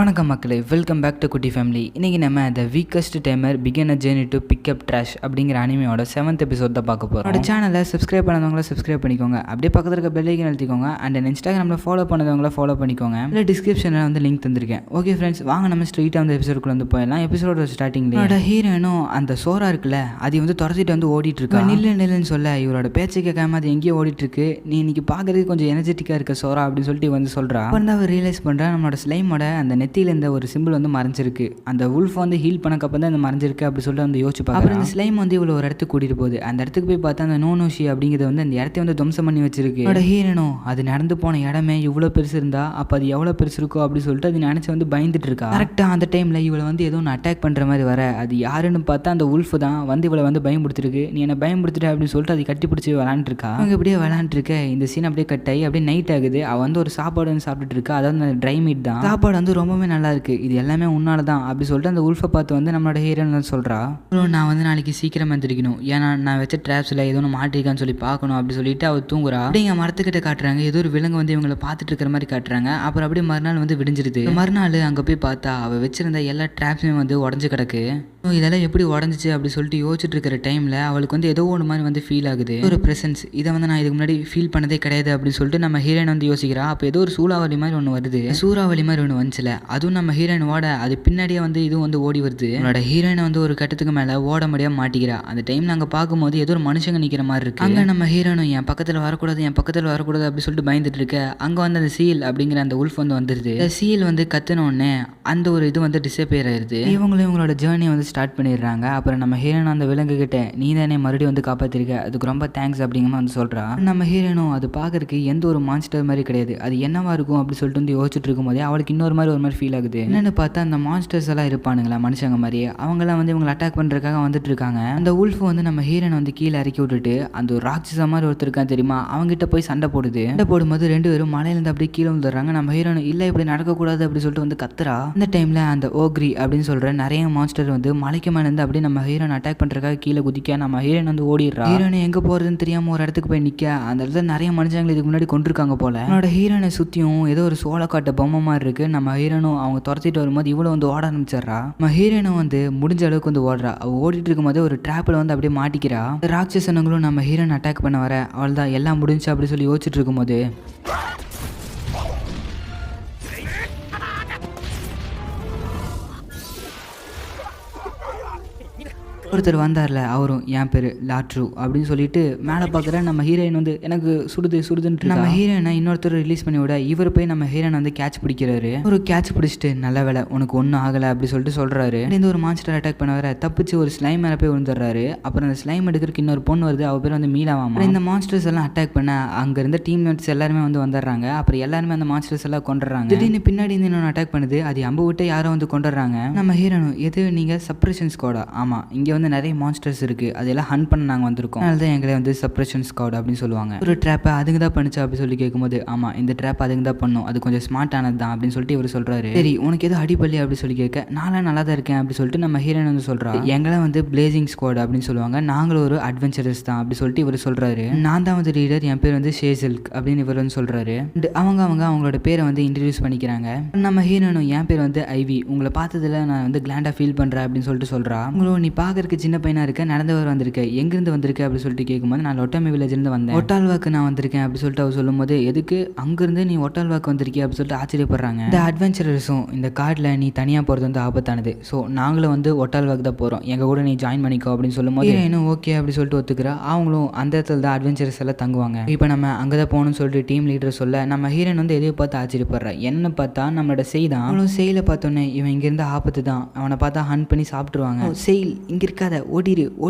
வணக்கம் மக்களே, welcome back to Kutty family. இன்றைக்கி நம்ம the weakest timer beginner journey to pick up trash அப்படிங்கிற அனிமையோட 7th எபிசோட் தான் பார்க்க போகிறோம். என்னோட சேனலை சப்ஸ்கிரைப் பண்ணாதவங்கள சப்ஸ்கிரைப் பண்ணிக்கோங்க, அப்படியே பக்கத்தில் இருக்க பெல் ஐக்கன் அழுத்திக்கோங்க. அண்ட் இன்ஸ்டாகிராமில் ஃபாலோ பண்ணாதவங்கள ஃபாலோ பண்ணிக்கோங்க. இல்லை டிஸ்கிரிப்ஷனில் வந்து லிங்க் தந்திருக்கேன். ஓகே ஃப்ரெண்ட்ஸ், வாங்க நம்ம ஸ்ட்ரெயிட்டாக அந்த எபிசோடுக்குள்ள வந்து போயிடலாம். எபிசோட ஸ்டார்டிங்லேயே என்னோட ஹீரோனும் அந்த சோரா இருக்குல்ல, அது வந்து துரத்திட்டு வந்து ஓடிட்டு இருக்கா. நில்லுன்னு சொல்ல இவரோட பேச்சை கேட்காம அது எங்கேயோ ஓடிட்டு இருக்கு. நீ இன்னைக்கு பார்க்கறதுக்கு கொஞ்சம் எனர்ஜெட்டிக்காக இருக்க சோரா அப்படின்னு சொல்லிட்டு வந்து சொல்கிறா. அப்போ அவர் ரியலைஸ் பண்ணுறா, நம்மளோட ஸ்லைமோட அந்த நெத்தியில் இந்த ஒரு சிம்பிள் வந்து மறைஞ்சிருக்கு. அந்த உல்ஃப் வந்து ஹீல் பண்ணக்கப்பதான் இந்த மறைஞ்சிருக்கு அப்படி சொல்லிட்டு வந்து யோசிச்சு பார்க்க. அப்புறம் இந்த ஸ்லைம் வந்து இவ்வளோ ஒரு இடத்துக்கு கூட்டிட்டு போகுது. அந்த இடத்துக்கு போய் பார்த்தா அந்த நோனோஷி அப்படிங்கிறது வந்து அந்த இடத்த வந்து துவம்சம் பண்ணி வச்சிருக்கு. என்னோட ஹீரோனோ அது நடந்து போன இடமே இவ்வளோ பெருசு இருந்தா அப்போ அது எவ்வளோ பெருசு இருக்கோ அப்படின்னு சொல்லிட்டு அது நினைச்சு வந்து பயந்துட்டு இருக்கா. கரெக்டாக அந்த டைம்ல இவளை வந்து ஏதோ ஒன்று அட்டாக் பண்ற மாதிரி வர, அது யாருன்னு பார்த்தா அந்த உல்ஃப் தான் வந்து இவளை வந்து பயன்படுத்திருக்கு. நீ என்ன பயன்படுத்திட்ட அப்படின்னு சொல்லிட்டு அது கட்டி பிடிச்சி விளாண்டு இருக்கா. அவங்க இப்படியே விளாண்டு இருக்க இந்த சீன் அப்படியே கட் ஆகி அப்படியே நைட் ஆகுது. அவ வந்து ஒரு சாப்பாடு வந்து சாப்பிட்டுட்டு இருக்கா. அதாவது அந்த ட்ரை மீட் தான். சாப்பாடு வந்து ரொம்பவே நல்லா இருக்கு, இது எல்லாமே உன்னால தான் அப்படி சொல்லிட்டு அந்த உல்ஃபை பார்த்து வந்து நம்மளோட ஹீரோன்னு சொல்கிறா. நான் வந்து நாளைக்கு சீக்கிரம் வந்துருக்கணும், ஏன்னா நான் வச்ச ட்ராப்ஸில் ஏதோ ஒன்று மாட்டிருக்கான்னு சொல்லி பார்க்கணும் அப்படி சொல்லிட்டு அவள் தூங்குறா. அப்படிங்க மரத்துக்கிட்ட காட்டுறாங்க, ஏதோ ஒரு விலங்கு வந்து இவங்களை பார்த்துட்டு இருக்கிற மாதிரி காட்டுறாங்க. அப்புறம் அப்படியே மறுநாள் வந்து விடிஞ்சிருது. மறுநாள் அங்கே போய் பார்த்தா அவள் வச்சிருந்த எல்லா ட்ராப்ஸுமே வந்து உடஞ்சி கிடக்கு. இதெல்லாம் எப்படி உடஞ்சிச்சு அப்படி சொல்லிட்டு யோசிச்சுட்டு இருக்கிற டைமில் அவளுக்கு வந்து ஏதோ ஒன்று மாதிரி வந்து ஃபீல் ஆகுது, ஒரு ப்ரெசன்ஸ். இதை வந்து நான் இதுக்கு முன்னாடி ஃபீல் பண்ணதே கிடையாது அப்படின்னு சொல்லிட்டு நம்ம ஹீரோயின் வந்து யோசிக்கிறா. அப்போ ஏதோ ஒரு சூறாவளி மாதிரி ஒன்று வருது. சூறாவளி மாதிரி ஒன்று வந்துச்சுல, அதுவும் நம்ம ஹீரோயின் ஓட அது பின்னாடியே வந்து இதுவும் வந்து ஓடி வருது. என்னோட ஹீரோயின் வந்து ஒரு கட்டத்துக்கு மேலே ஓட முடியாம மாட்டிக்கிறா. அந்த டைம் நாங்கள் பார்க்கும்போது ஏதோ ஒரு மனுஷங்க நிற்கிற மாதிரி இருக்கு. அங்கே நம்ம ஹீரோனும் என் பக்கத்தில் வரக்கூடாது அப்படி சொல்லிட்டு பயந்துட்டு இருக்க. அங்கே வந்து அந்த சீல் அப்படிங்கிற அந்த உல்ஃப் வந்து வந்துருது. சீல் வந்து கத்துனோடனே அந்த ஒரு இது வந்து டிஸப்பியர் ஆயிருது. இவங்களோட ஜேர்னியை வந்து ஸ்டார்ட் பண்ணிடுறாங்க. அப்புறம் நம்ம ஹீரோனும் அந்த விலங்கு கிட்ட நீ தானே மறுபடியும் வந்து காப்பாத்திருக்க, அதுக்கு ரொம்ப தேங்க்ஸ் அப்படிங்கிற வந்து சொல்றா. நம்ம ஹீரோனும் அது பார்க்கறதுக்கு எந்த ஒரு மான்ஸ்டர் மாதிரி கிடையாது, அது என்னவா இருக்கும் அப்படி சொல்லிட்டு வந்து யோசிச்சுட்டு இருக்கும் போதே அவளுக்கு இன்னொரு மாதிரி ஃபீல் ஆகுது. என்னன்னு பார்த்தா அந்த மான்ஸ்டர்ஸ் எல்லாம் இருப்பானுங்களா மனுஷங்க மாதிரி, அவங்களாம் வந்து இவங்களை அட்டாக் பண்றதுக்காக வந்துட்டு இருக்காங்க. அந்த உல்ஃப் வந்து நம்ம ஹீரோனை வந்து கீழே இறக்கி விட்டுட்டு அந்த ஒரு ராட்சச மாதிரி ஒருத்தர் இருக்கான் தெரியுமா, அவங்ககிட்ட போய் சண்டை போடும்போது ரெண்டு பேரும் மலையிலேருந்து அப்படியே கீழே வந்துடுறாங்க. நம்ம ஹீரோனை இல்லை இப்படி நடக்கக்கூடாது அப்படி சொல்லிட்டு வந்து கத்துறா. அந்த டைம்ல அந்த ஓக்ரி அப்படின்னு சொல்ற நிறைய மான்ஸ்டர் வந்து மலைக்கு மேல இருந்து அப்படியே நம்ம ஹீரோனை அட்டாக் பண்றதுக்காக கீழே குதிக்க நம்ம ஹீரோன் வந்து ஓடிடுறா. ஹீரோனை எங்க போறதுன்னு தெரியாம ஒரு இடத்துக்கு போய் நிக்க. அந்த இடத்துல நிறைய மனுஷங்களை இதுக்கு முன்னாடி கொண்டிருக்காங்க போல. என்னோட ஹீரோனை சுத்தியும் ஏதோ ஒரு சோளக்காட்டு பொம்மை மாதிரி இருக்கு. நம்ம ஹீரோனும் அவங்க துரத்திட்டு வரும்போது இவ்வளவு வந்து ஓட ஆரம்பிச்சிடறா. நம்ம ஹீரோனும் வந்து முடிஞ்ச அளவுக்கு வந்து ஓடுறா. அவ ஓடிட்டு இருக்கும்போது ஒரு டிராப்ல வந்து அப்படியே மாட்டிக்கிறா. ராட்சசனங்களும் நம்ம ஹீரோன் அட்டாக் பண்ண வர அவள் தான் எல்லாம் முடிஞ்சு அப்படி சொல்லி யோசிச்சுட்டு இருக்கும்போது ஒருத்தர் வந்தார்ல, அவரும் என் பேர் லாட்ரு அப்படின்னு சொல்லிட்டு மேலே பார்க்குற நம்ம ஹீரோயின் வந்து எனக்கு சுடுதுன்னு நம்ம ஹீரோயினை இன்னொருத்தர் ரிலீஸ் பண்ணி விட இவர் போய் நம்ம ஹீரோயின் வந்து கேட்ச் பிடிக்கிறாரு. ஒரு கேட்ச் பிடிச்சிட்டு நல்ல வேலை உனக்கு ஒன்றும் ஆகலை அப்படி சொல்லிட்டு சொல்கிறாரு. இந்த ஒரு மான்ஸ்டர் அட்டாக் பண்ண வர தப்பிச்சு ஒரு ஸ்லைம் மேலே போய் விழுந்துடுறாரு. அப்புறம் அந்த ஸ்லைம் எடுக்கிறதுக்கு இன்னொரு பொண்ணு வருது, அவ பேர் வந்து மீளாவாமா. இந்த மான்ஸ்டர்ஸ் எல்லாம் அட்டாக் பண்ண அங்கே இருந்த டீம் மேட்ஸ் எல்லாருமே வந்து வந்துடுறாங்க. அப்புறம் எல்லாருமே அந்த மான்ஸ்டர்ஸ் எல்லாம் கொண்டுறாங்க. திடீர்னு பின்னாடி இருந்து இன்னொன்று அட்டாக் பண்ணுது, அது அம்பு விட்டு யாரோ வந்து கொண்டுறாங்க. நம்ம ஹீரோனும் எது நீங்கள் சப்ரேஷன் ஸ்குவாடா? ஆமாம், இங்கே வந்து நிறைய மான்ஸ்டர்ஸ் இருக்கு, அதெல்லாம் ஹண்ட் பண்ண நாங்கள் வந்திருக்கோம், அதனால தான் எங்களை வந்து சப்ரேஷன் ஸ்குவாட் அப்படின்னு சொல்லுவாங்க. ஒரு ட்ராப்பை அதுங்க தான் பண்ணிச்சா அப்படின்னு சொல்லி கேட்கும்போது ஆமாம் இந்த ட்ராப் அதுங்க தான் பண்ணும், அது கொஞ்சம் ஸ்மார்ட் ஆனது தான் அப்படின்னு சொல்லிட்டு இவர் சொல்றாரு. சரி உனக்கு எதுவும் அடிப்பள்ளி அப்படின்னு சொல்லி கேட்க நான்லாம் நல்லா தான் இருக்கேன் அப்படி சொல்லிட்டு நம்ம ஹீரோயின் வந்து சொல்றா. எங்களை வந்து பிளேசிங் ஸ்குவாட் அப்படின்னு சொல்லுவாங்க, நாங்களும் ஒரு அட்வென்ச்சரஸ் தான் அப்படி சொல்லிட்டு இவர் சொல்றாரு. நான் தான் வந்து லீடர், என் பேர் வந்து ஷேசல்க் அப்படின்னு இவர் வந்து சொல்றாரு. அவங்களோட பேரை வந்து இன்ட்ரடியூஸ் பண்ணிக்கிறாங்க. நம்ம ஹீரோனும் என் பேர் வந்து ஐவி, உங்களை பார்த்ததுல நான் வந்து கிளாண்டா ஃபீல் பண்றேன் அப்படின்னு சொல்லிட்டு சொல்றா. உங்களும் நீ பார்க்கறதுக்கு சின்ன பையனா இருக்க, நடந்தவர் வந்திருக்க, எங்கிருந்து வந்திருக்க அப்படி சொல்லிட்டு கேட்கும்போது நான் ஒட்டாமி வில்லேஜ் இருந்து வந்தேன், ஒட்டால்வாக்கு நான் வந்திருக்கேன் அப்படி சொல்லிட்டு அவர் சொல்லும்போது எதுக்கு அங்கிருந்து நீ ஒட்டால்வாக்கு வந்திருக்கே அப்படி சொல்லிட்டு ஆச்சரியப்படுறாங்க. இந்த அட்வென்ச்சரஸும் இந்த கார்டில் நீ தனியாக போகிறது வந்து ஆபத்தானது, ஸோ நாங்களும் வந்து ஒட்டால்வாக்கு தான் போகிறோம், எங்கள் கூட நீ ஜாயின் பண்ணிக்கோ அப்படின்னு சொல்லும்போது இன்னும் ஓகே அப்படி சொல்லிட்டு ஒத்துக்கிறா. அவங்களும் அந்த இடத்துல தான் அட்வென்ச்சரஸ் எல்லாம் தங்குவாங்க. இப்போ நம்ம அங்கே தான் போகணும்னு சொல்லிட்டு டீம் லீடர் சொல்ல நம்ம ஹீரோயின் வந்து எதையோ பார்த்து ஆச்சரியப்படுறா. என்ன பார்த்தா நம்மளோட செய்தான். அவங்களும் செயலை பார்த்தோன்னே இவன் இங்கிருந்து ஆபத்து தான், அவனை பார்த்தா ஹண்ட் பண்ணி சாப்பிட்டுருவாங்க, செயல் இங்கே இருக்காத ஓடிரு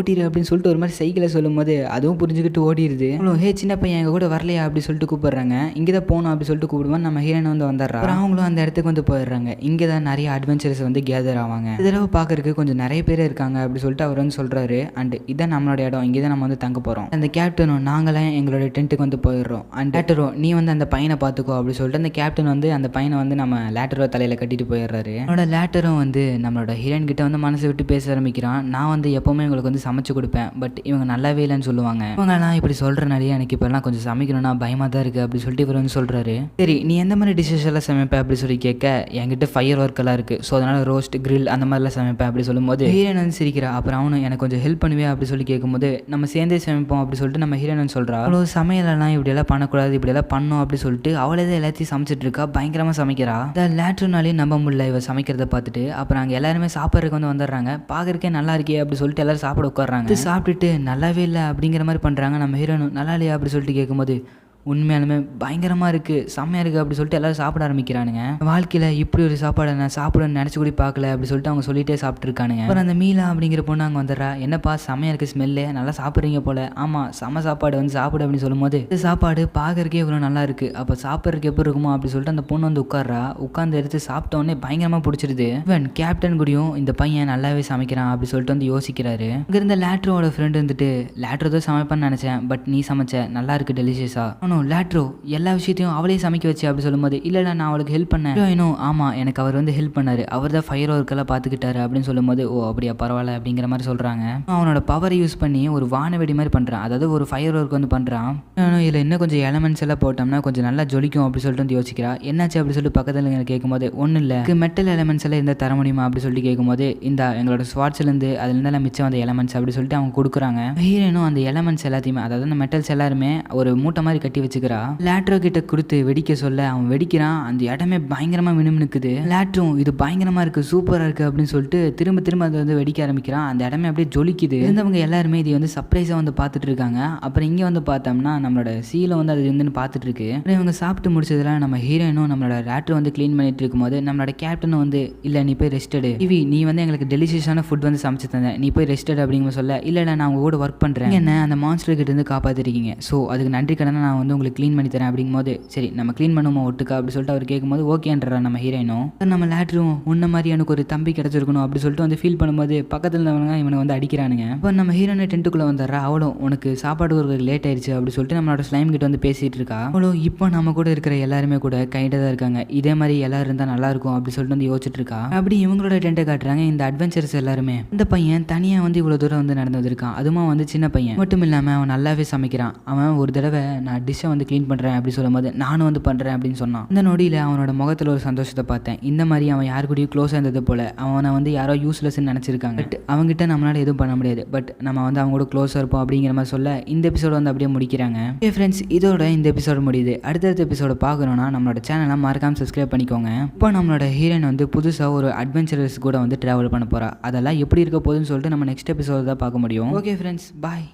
அப்படின்னு சொல்லிட்டு ஒரு மாதிரி சைக்கிளை சொல்லும் போது அதுவும் புரிஞ்சுக்கிட்டு ஓடிடுது. ஹே சின்ன பையன் எங்க கூட வரலையா அப்படி சொல்லிட்டு கூப்பிடுறாங்க. இங்கே தான் போகணும் அப்படி சொல்லிட்டு கூப்பிடுவான். நம்ம ஹீரோயின் வந்து வந்துடுறா. அவங்களும் அந்த இடத்துக்கு வந்து போயிடுறாங்க. இங்கே தான் நிறைய அட்வென்ச்சர்ஸ் வந்து கேதர் ஆவாங்க. இதெல்லாம் பார்க்கறதுக்கு கொஞ்சம் நிறைய பேர் இருக்காங்க அப்படி சொல்லிட்டு அவர் வந்து சொல்றாரு. அண்ட் இதான் நம்மளோட இடம், இங்கே தான் நம்ம வந்து தங்க போகிறோம். அந்த கேப்டனும் நாங்களாம் எங்களோட டென்ட்டுக்கு வந்து போயிடுறோம். அண்ட் லேட்டரோ நீ வந்து அந்த பையனை பார்த்துக்கோ அப்படி சொல்லிட்டு அந்த கேப்டன் வந்து அந்த பையனை வந்து நம்ம லேட்டரோ தலையில் கட்டிட்டு போயிடுறாரு. அவனோட லேட்டரும் வந்து நம்மளோட ஹீரோயின் கிட்ட வந்து மனசை விட்டு பேச ஆரம்பிக்கிறான். நான் வந்து எப்போவுமே இவங்களுக்கு வந்து சமைச்சு கொடுப்பேன், பட் இவங்க நல்லாவே இல்லைன்னு சொல்லுவாங்க. இவங்கலாம் இப்படி சொல்கிறனாலேயே எனக்கு இப்போல்லாம் கொஞ்சம் சமைக்கணும்னா பயமாக தான் இருக்குது அப்படி சொல்லிட்டு இவர் வந்து சொல்கிறாரு. சரி, நீ எந்த மாதிரி டிஷ்ஷஸ் எல்லாம் சமைப்பேன் அப்படி சொல்லி கேட்க, என்கிட்ட ஃபயர் ஒர்க் எல்லாம் இருக்குது, ஸோ அதனால் ரோஸ்ட் கிரில் அந்த மாதிரிலாம் சமைப்பேன் அப்படி சொல்லும்போது ஹீரோயின் வந்து சிரிக்கிறா. அப்புறம் அவனு எனக்கு கொஞ்சம் ஹெல்ப் பண்ணுவேன் அப்படி சொல்லி கேட்கும்போது நம்ம சேர்ந்தே சமைப்போம் அப்படி சொல்லிட்டு நம்ம ஹீரோயின் சொல்கிறா. அவ்வளோ சமையலெல்லாம் இப்படியெல்லாம் பண்ணக்கூடாது, இப்படியெல்லாம் பண்ணும் அப்படி சொல்லிட்டு அவளே தான் எல்லாத்தையும் சமைச்சிட்டு இருக்கா. பயங்கரமாக சமைக்கிறா. இந்த லேட்ருனாலையும் நம்ப முடியல இவ சமைக்கிறத பார்த்துட்டு. அப்புறம் அங்கே எல்லாருமே சாப்பிட்றதுக்கு வந்து வந்துடுறாங்க. பார்க்கறக்கே நல்லா இருக்கே அப்படி சொல்லிட்டு எல்லாரும் சாப்பிட உட்காடுறாங்க. சாப்பிட்டுட்டு நல்லாவே இல்லை அப்படிங்கிற மாதிரி பண்ணுறாங்க. நம்ம ஹீரோயின் நல்லா இல்லையா அப்படி சொல்லிட்டு கேட்கும்போது உண்மையாலுமே பயங்கரமாக இருக்குது, செம்மையாக இருக்குது அப்படி சொல்லிட்டு எல்லோரும் சாப்பிட ஆரம்பிக்கிறானுங்க. வாழ்க்கையில் இப்படி ஒரு சாப்பாடை நான் சாப்பிடணும்னு நினச்சி கூட பார்க்கல அப்படி சொல்லிட்டு அவங்க சொல்லிட்டே சாப்பிட்ருக்கானுங்க. அப்புறம் அந்த மீலா அப்படிங்கிற பொண்ணு அங்கே வந்துடுறா. என்னப்பா செம்மையாக இருக்குது, ஸ்மெல்லே நல்லா சாப்பிட்றீங்க போல். ஆமாம், செம்ம சாப்பாடு வந்து சாப்பிடு அப்படின்னு சொல்லும்போது இந்த சாப்பாடு பார்க்கறக்கே இவ்வளோ நல்லா இருக்குது, அப்போ சாப்பிட்றதுக்கு எப்படி இருக்குமோ அப்படி சொல்லிட்டு அந்த பொண்ணு வந்து உட்கார்றா. உட்காந்து எடுத்து சாப்பிட்டோன்னே பயங்கரமாக பிடிச்சிருது. இவன் கேப்டன் கூடயும் இந்த பையன் நல்லாவே சமைக்கிறான் அப்படி சொல்லிட்டு வந்து யோசிக்கிறாரு. இங்கே இருந்த லேட்ரோட ஃப்ரெண்டு வந்துட்டு லேட்ரோ தான் சமைப்பான்னு நினச்சேன், பட் நீ சமைச்ச நல்லா இருக்குது, டெலிஷியஸா. லேட்ரோ எல்லா விஷயத்தையும் அவளே சமைக்க வச்சு அப்படி சொல்லும்போது இல்லை நான் அவளுக்கு ஹெல்ப் பண்ணேன். ஹீரோயினும் ஆமாம் எனக்கு அவர் வந்து ஹெல்ப் பண்ணாரு, அவர் தான் ஃபயர் ஒர்க்கெல்லாம் பார்த்துக்கிட்டாரு அப்படின்னு சொல்லும்போது ஓ அப்படியா பரவாயில்ல அப்படிங்கிற மாதிரி சொல்கிறாங்க. அவனோட பவரை யூஸ் பண்ணி ஒரு வானவெடி மாதிரி பண்ணுறான், அதாவது ஒரு ஃபயர் ஒர்க் வந்து பண்ணுறான். இதில் இன்னும் கொஞ்சம் எலமெண்ட்ஸ் எல்லாம் போட்டோம்னா கொஞ்சம் நல்லா ஜொலிக்கும் அப்படி சொல்லிட்டு வந்து யோசிக்கிறா. என்னாச்சு அப்படி சொல்லிட்டு பக்கத்தில் கேட்கும்போது ஒன்றும் இல்லை, மெட்டல் எலமெண்ட்ஸ் எல்லாம் இருந்தால் தர முடியுமா அப்படி சொல்லிட்டு கேட்கும்போது இந்த எங்களோட ஸ்வாட்ஸ்லேருந்து அதுலேருந்து மிச்சம் அந்த எலமெண்ட்ஸ் அப்படி சொல்லிட்டு அவங்க கொடுக்குறாங்க. ஹீரோயினும் அந்த எலமெண்ட்ஸ் எல்லாத்தையுமே அதாவது அந்த மெட்டல்ஸ் எல்லாருமே ஒரு மூட்டை மாதிரி கட்டி வச்சுக்கிறா. லேட்ரோ கிட்ட கொடுத்து வெடிக்க சொல்ல அவன் வெடிக்கிறான். அந்த இடமே பயங்கரமா மினுமினுக்குது. லேட்ரும் இது பயங்கரமா இருக்கு, சூப்பரா இருக்கு அப்படின்னு சொல்லிட்டு திரும்ப திரும்ப அதை வந்து வெடிக்க ஆரம்பிக்கிறான். அந்த இடமே அப்படியே ஜொலிக்குது. இருந்தவங்க எல்லாருமே இதை வந்து சர்ப்ரைஸா வந்து பார்த்துட்டு இருக்காங்க. அப்புறம் இங்கே வந்து பார்த்தோம்னா நம்மளோட சீலை வந்து அது வந்து பார்த்துட்டு இருக்கு. இவங்க சாப்பிட்டு முடிச்சதுல நம்ம ஹீரோயினும் நம்மளோட லேட்ரு வந்து கிளீன் பண்ணிட்டு இருக்கும்போது நம்மளோட கேப்டனும் வந்து இல்லை நீ போய் ரெஸ்ட் எடு, இவி நீ வந்து எங்களுக்கு டெலிஷியஸான ஃபுட் வந்து சமைச்சு தந்தேன், நீ போய் ரெஸ்ட் எடு அப்படிங்கிற சொல்ல இல்லை நான் உங்க கூட ஒர்க் பண்றேன், என்ன அந்த மான்ஸ்டர் கிட்ட இருந்து காப்பாத்திருக்கீங்க, ஸோ அதுக்கு நன்றி கடனை நான் வந்து உங்களுக்கு க்ளீன் பண்ணி தரேன் அப்படிங்கும்போது சரி நம்ம க்ளீன் பண்ணுவோம் ஒட்டுக்கா அப்படி சொல்லிட்டு அவர் கேட்கும்போது ஓகேன்றா நம்ம ஹீரோயினும். நம்ம லேட்ரும் உன்ன மாதிரி எனக்கு ஒரு தம்பி கிடைச்சிருக்கணும் அப்படி சொல்லிட்டு வந்து ஃபீல் பண்ணும்போது பக்கத்தில் இருந்தவங்க இவனை வந்து அடிக்கிறானுங்க. இப்போ நம்ம ஹீரோயினை டென்ட்டுக்குள்ளே வந்துடுறா. அவளும் உனக்கு சாப்பாடு ஒரு லேட் ஆயிடுச்சு அப்படி சொல்லிட்டு நம்மளோட ஸ்லைம் கிட்ட வந்து பேசிட்டு இருக்கா. அவளும் இப்போ நம்ம கூட இருக்கிற எல்லாருமே கூட கைண்டாக தான் இருக்காங்க, இதே மாதிரி எல்லாரும் இருந்தால் நல்லா இருக்கும் அப்படி சொல்லிட்டு வந்து யோசிச்சுட்டு இருக்கா. அப்படி இவங்களோட டென்ட்டை காட்டுறாங்க. இந்த அட்வென்ச்சர்ஸ் எல்லாருமே இந்த பையன் தனியாக வந்து இவ்வளோ தூரம் வந்து நடந்து வந்திருக்கான், அதுவும் வந்து சின்ன பையன் மட்டும் இல்லாமல் அவன் நல்லாவே சமைக்கிறான். அவன் ஒரு தடவை நான் டிஷ்ஷை வந்து க்ளீன் பண்ணுறேன் அப்படி சொல்லும்போது நானும் வந்து பண்ணுறேன் அப்படின்னு சொன்னான். இந்த நொடியில் அவனோட முகத்தில் ஒரு சந்தோஷத்தை பார்த்தேன். இந்த மாதிரி அவன் யாரு கூடயும் க்ளோஸாக இருந்தது போல அவனை வந்து யாரோ யூஸ்லெஸ்ன்னு நினச்சிருக்காங்க. பட் அவங்ககிட்ட நம்மளால எதுவும் பண்ண முடியாது, பட் நம்ம வந்து அவங்க கூட க்ளோஸாக இருப்போம் அப்படிங்கிற மாதிரி சொல்ல இந்த எபிசோடு வந்து அப்படியே முடிக்கிறாங்க. ஃப்ரெண்ட்ஸ், இதோட இந்த எபிசோடு முடியுது. அடுத்தடுத்த எபிசோட பார்க்கணுன்னா நம்மளோட சேனலை மறக்காம சப்ஸ்கிரைப் பண்ணிக்கோங்க. இப்போ நம்மளோட ஹீரோயின் வந்து புதுசாக ஒரு அட்வென்ச்சரஸ் கூட வந்து ட்ராவல் பண்ண போகிறா. அதெல்லாம் எப்படி இருக்க போகுதுன்னு சொல்லிட்டு நம்ம நெக்ஸ்ட் எபிசோடு தான் பார்க்க முடியும். ஓகே ஃப்ரெண்ட்ஸ், பாய்.